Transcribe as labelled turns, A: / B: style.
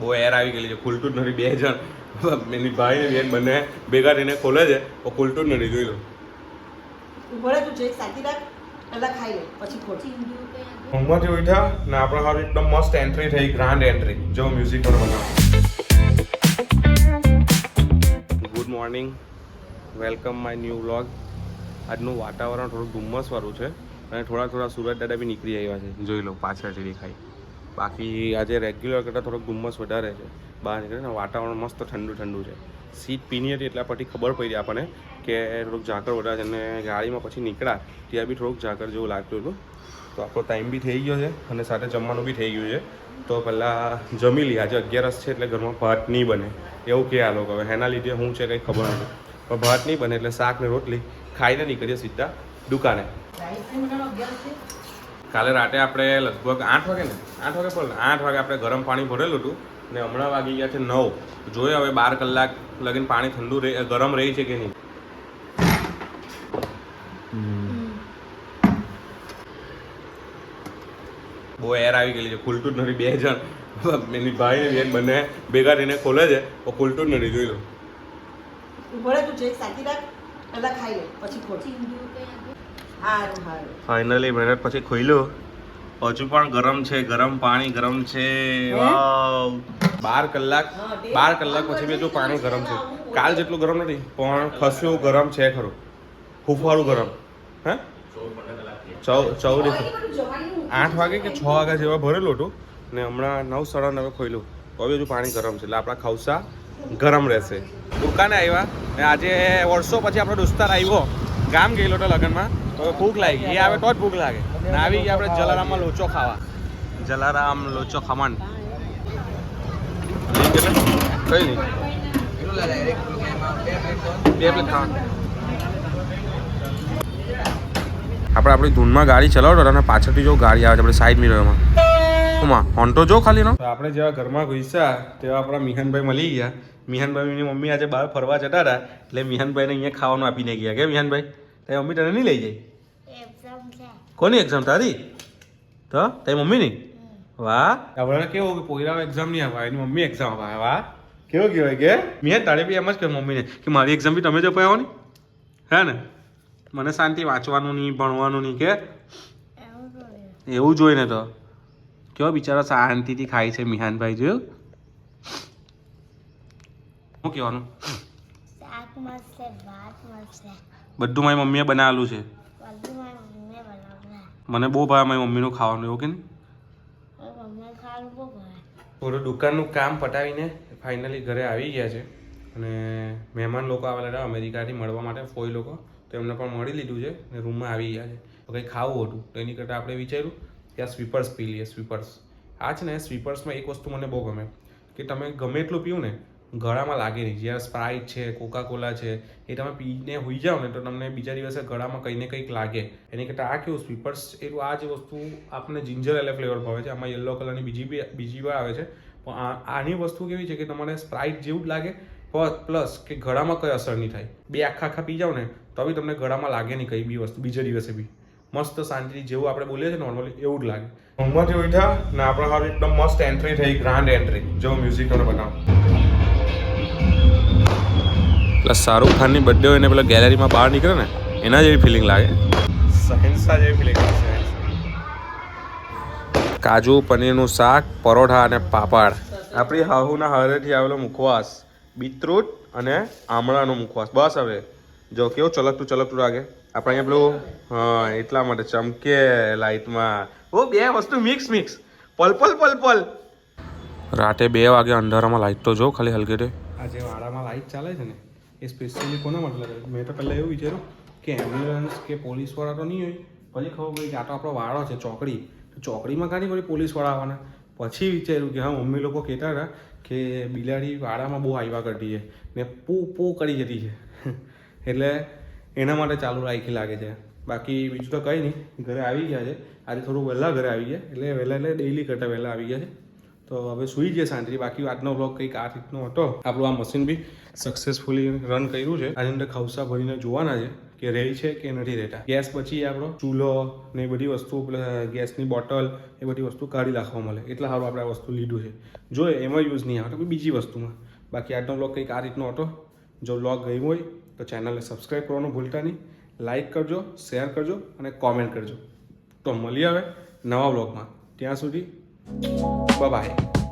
A: બહુ એર આવી ગયેલી છે, ખુલતું જ નથી. 2 જણ એની ભાઈ ને બેન બંને ભેગા થઈને ખોલે છે તો ખુલતું જ નથી. જોઈ લો.
B: ભલે તું જે સાચી રાખ પહેલા ખાઈ લે પછી ખોલ.
A: ઊંઘમાંથી ઉઠ્યા ને આપણે હાલ એકદમ મસ્ત એન્ટ્રી થઈ, ગ્રાન્ડ એન્ટ્રી. જો મ્યુઝિક પર બનાવો. Good morning, welcome my new vlog. આજનું વાતાવરણ થોડું ધુમ્મસવાળું છે અને થોડા સુરત દાદા બી નીકળી આવ્યા છે. જોઈ લો પાછળથી દેખાય. બાકી આજે રેગ્યુલર કરતાં થોડોક ધુમ્મસ વધારે છે. બહાર નીકળે ને વાતાવરણ મસ્ત ઠંડુ છે. સીટ પીની હતી એટલે પછી ખબર પડી આપણને કે થોડુંક ઝાકળ વધારે છે અને ગાડીમાં પછી નીકળ્યા ત્યાં બી થોડુંક ઝાકળ જેવું લાગતું હતું. તો આપણો ટાઈમ બી થઈ ગયો છે અને સાથે જમવાનું બી થઈ ગયું છે. તો પહેલાં જમી લઈએ. આજે 11 છે એટલે ઘરમાં ભાત નહીં બને એવું કે આ લોકો. હવે એના લીધે હું છે કંઈ ખબર નથી, પણ ભાત નહીં બને એટલે શાક ને રોટલી ખાઈને નીકળીએ સીધા દુકાને. કાલે રાતે આપણે લગભગ 8 વાગે ને 8 વાગે પડે 8 વાગે આપણે ગરમ પાણી ભરેલું હતું ને હમણાં વાગી ગયા છે 9. જોઈએ હવે 12 કલાક લગીને પાણી ઠંડુ ગરમ રહી છે કે નહીં. બહુ એર આવી ગયેલી છે, ખુલતું જ નથી. 2 જણ એની ભાઈ ને બેન બંને ભેગા થઈને ખોલે છે તો ખુલતું જ નથી. જોઈ લો.
B: ભલે તું જે સાચી રાખ પહેલા ખાઈ લે પછી ખોલ. હારું હારું.
A: ફાઇનલી મહેનત પછી ખોલ્યું. હજુ પણ ગરમ છે, ગરમ પાણી ગરમ છે. વાવ. 12 કલાક પછી બી જો પાણી ગરમ છે. કાલ જેટલું ગરમ નથી પણ ખસ્યું ગરમ છે ખરું. હુફવાળું ગરમ. હે 8 વાગે કે 6 વાગ્યા જેવા ભરેલું હતું ને હમણાં 9 સાડા 9 ખોલ્યું તો હજુ પાણી ગરમ છે. એટલે આપણા ખવસા ગરમ રહેશે. દુકાને આવ્યા ને આજે વર્ષો પછી આપણો દોસ્તાર આવ્યો. ગામ ગયેલો હતો લગ્નમાં તો ભૂખ લાગી. એ આવે તો જ ભૂખ લાગે ને આવી ગયા આપણે જલારામમાં લોચો ખાવા. જલારામ લોચો ખાવાન કઈ નહીં 2 પ્લેટ ખાવાનું. આપણે આપણી ધૂનમાં ગાડી ચલાવતો અને પાછળથી જો ગાડી આવે છે આપણે સાઈડ મિરરમાં. હુંમાં હોન તો જો ખાલી નો. આપણે જેવા ઘરમાં ઘૂસ્યા તેવા આપણા મિહાનભાઈ મળી ગયા. મિહાનભાઈની મમ્મી આજે બહાર ફરવા જતા હતા એટલે મિહાનભાઈને અહીંયા ખાવાનું આપીને ગયા. કે મિહાનભાઈ તારી મમ્મી તને નહીં લઈ જાય? કોની એક્ઝામ તારી? તો તારી મમ્મીની? વાહ. આપણે કેવું કે પોયરાઓ એક્ઝામ નહીં આવે, એની મમ્મી એક્ઝામ આવે. વાહ કેવું કહેવાય કે મિહાન તારે બી એમ જ કહે મમ્મીને કે મારી એક્ઝામ બી તમે જ અપાવો ને. હે ને મને શાંતિ વાંચવાનું નહીં ભણવાનું નહીં કે એવું જોઈને તો કેવો બિચારો શાંતિથી ખાય છે મિહાનભાઈ. જોયું શું કહેવાનું? બધું મારી મમ્મીએ બનાવેલું છે. મને બહુ ભાવે મારી મમ્મીનું ખાવાનું. એવું કે નહીં? થોડું દુકાનનું કામ પટાવીને ફાઇનલી ઘરે આવી ગયા છે અને મહેમાન લોકો આવેલા હતા અમેરિકાથી મળવા માટે. ફોઈ લોકો તો એમને પણ મળી લીધું છે ને રૂમમાં આવી ગયા છે. તો કંઈ ખાવું હતું તો એની કરતાં આપણે વિચાર્યું કે આ સ્વીપર્સ પી લઈએ. સ્વીપર્સ આ છે ને સ્વીપર્સમાં એક વસ્તુ મને બહુ ગમે કે તમે ગમે એટલું પીવું ને ગળામાં લાગે નહીં. જ્યારે સ્પ્રાઇટ છે, કોકા કોલા છે એ તમે પીને હોઈ જાઓ ને તો તમને બીજા દિવસે ગળામાં કંઈ ને કંઈક લાગે. એની કરતાં આ કેવું સ્વીપર્સ એટલું આ જે વસ્તુ આપણને જિંજર એલે ફ્લેવર ભાવે છે. આમાં યલો કલરની બીજી વાર આવે છે પણ આની વસ્તુ કેવી છે કે તમારે સ્પ્રાઇટ જેવું જ લાગે પ્લસ કે ગળામાં કંઈ અસર નહીં થાય. 2 આખા પી જાઓ ને તો બી તમને ગળામાં લાગે નહીં કંઈ બી વસ્તુ. બીજા દિવસે બી મસ્ત શાંતિથી જેવું આપણે બોલીએ છીએ નોર્મલી એવું જ લાગે. ઊંઘમાંથી ઉઠ્યા ને આપણે હાલ એકદમ મસ્ત એન્ટ્રી થઈ, ગ્રાન્ડ એન્ટ્રી. જો મ્યુઝિક તમને બનાવો. પ્લસ શાહરૂખ ખાનની બર્થડે હોય ને પેલા ગેલેરીમાં બહાર નીકળે ને એના જેવી ફિલિંગ લાગે. સહેનશા જેવી ફિલિંગ લાગે. કાજુ પનીરનું શાક, પરોઠા અને પાપડ. આપણી હાહુના હારેથી આવેલો મુખવાસ, બીટરૂટ અને આમળાનો મુખવાસ. બસ હવે જો કેવું ચલકતું લાગે. આપણે અહીંયા પેલું હા એટલા માટે ચમકે લાઇટમાં. ઓ 2 વસ્તુ મિક્સ પલ. રાતે 2 વાગે અંધારામાં લાઇટ તો જો ખાલી હલકે. આ જે વાડામાં લાઇટ ચાલે છે ને એ સ્પેશિયલી કોને માટે લાગે? મેં તો પહેલાં એવું વિચાર્યું કે એમ્બ્યુલન્સ કે પોલીસવાળા તો નહીં હોય. પછી ખબર પડી કે આ તો આપણો વાડો છે ચોકડી. ચોકડીમાં કાંઈ વળી પોલીસવાળા આવવાના. પછી વિચાર્યું કે હા મમ્મી લોકો કહેતા હતા કે બિલાડી વાડામાં બહુ આવ્યા કરતી છે ને પો કરી જતી છે એટલે એના માટે ચાલુ રાખી લાગે છે. બાકી બીજું તો કંઈ નહીં. ઘરે આવી ગયા છે. આજે થોડું વહેલા ઘરે આવી ગયા એટલે વહેલા એટલે ડેઈલી કરતાં વહેલા આવી ગયા છે. તો હવે સૂઈ જઈએ શાંતિથી. બાકી આજનો બ્લોગ કંઈક આ રીતનો હતો. આપણું આ મશીન બી સક્સેસફુલી રન કર્યું છે. આની અંદર ખવસા ભરીને જોવાના છે કે રહે છે કે નથી રહેતા. ગેસ પછી આપણો ચૂલો ને એ બધી વસ્તુ ગેસની બોટલ એ બધી વસ્તુ કાઢી નાખવા મળે. એટલે સારું આપણે આ વસ્તુ લીધું છે. જો એમાં યુઝ નહીં આવે તો કોઈ બીજી વસ્તુમાં. બાકી આજનો બ્લોગ કંઈક આ રીતનો હતો. જો બ્લોગ ગમ્યો હોય તો ચેનલને સબસ્ક્રાઈબ કરવાનું ભૂલતા નહીં. લાઇક કરજો, શેર કરજો અને કોમેન્ટ કરજો. તો મળીએ હવે નવા બ્લોગમાં. ત્યાં સુધી બાય.